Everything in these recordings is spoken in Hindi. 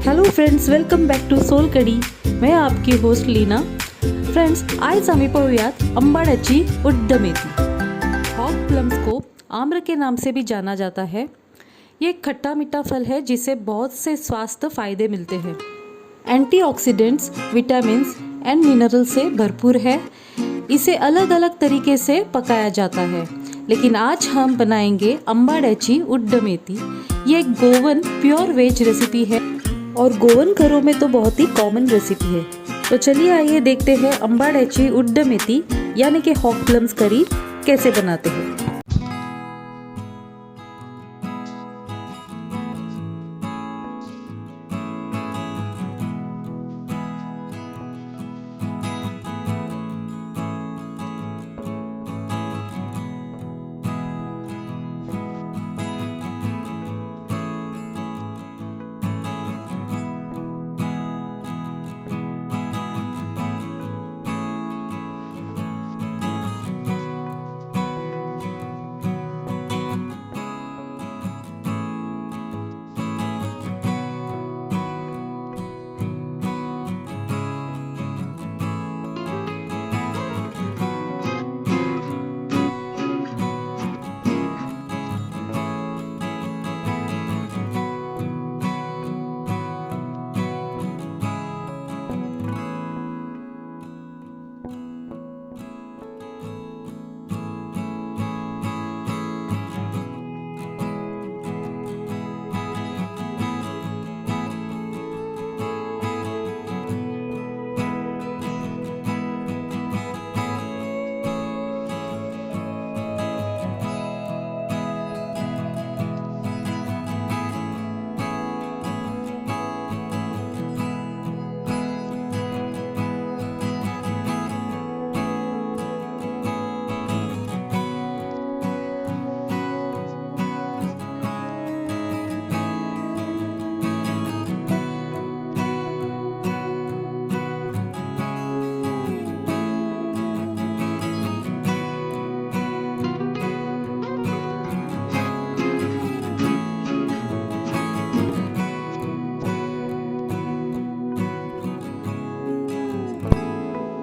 Hello friends, welcome back to Sol Kadhi. मैं आपकी होस्ट लीना. फ्रेंड्स, आज आम्ही पाहूयात अंबाड्याची उड्ड मेथी. हॉग प्लम्स को आम्र के नाम से भी जाना जाता है. ये एक खट्टा मीठा फल है जिसे बहुत से स्वास्थ्य फायदे मिलते हैं. एंटीऑक्सीडेंट्स, विटामिन्स एंड मिनरल से भरपूर है. इसे अलग अलग तरीके से पकाया जाता है, लेकिन आज हम बनाएंगे अंबाड्याची उड्ड मेथी. ये एक गोवन प्योर वेज रेसिपी है और गोवन घरों में तो बहुत ही कॉमन रेसिपी है. तो चलिए आइए देखते हैं अंबाड्याची उड्ड मेथी यानी कि हॉग प्लम्स करी कैसे बनाते हैं.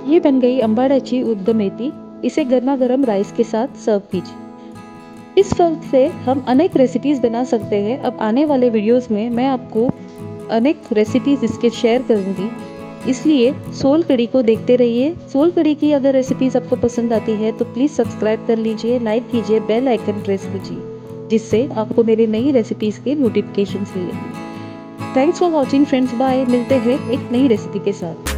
ये बन गई अंबाड्याची उड्ड मेथी. इसे गर्मा गर्म राइस के साथ सर्व कीजिए. इस फल से हम अनेक रेसिपीज़ बना सकते हैं. अब आने वाले वीडियोस में मैं आपको अनेक रेसिपीज़ इसके शेयर करूंगी, इसलिए सोल कढ़ी को देखते रहिए. सोल कढ़ी की अगर रेसिपीज़ आपको पसंद आती है तो प्लीज़ सब्सक्राइब कर लीजिए, लाइक कीजिए, बेल आइकन प्रेस कीजिए, जिससे आपको मेरी नई रेसिपीज़ के नोटिफिकेशन मिलेंगे. Thanks for watching friends. Bye. मिलते हैं एक नई रेसिपी के साथ.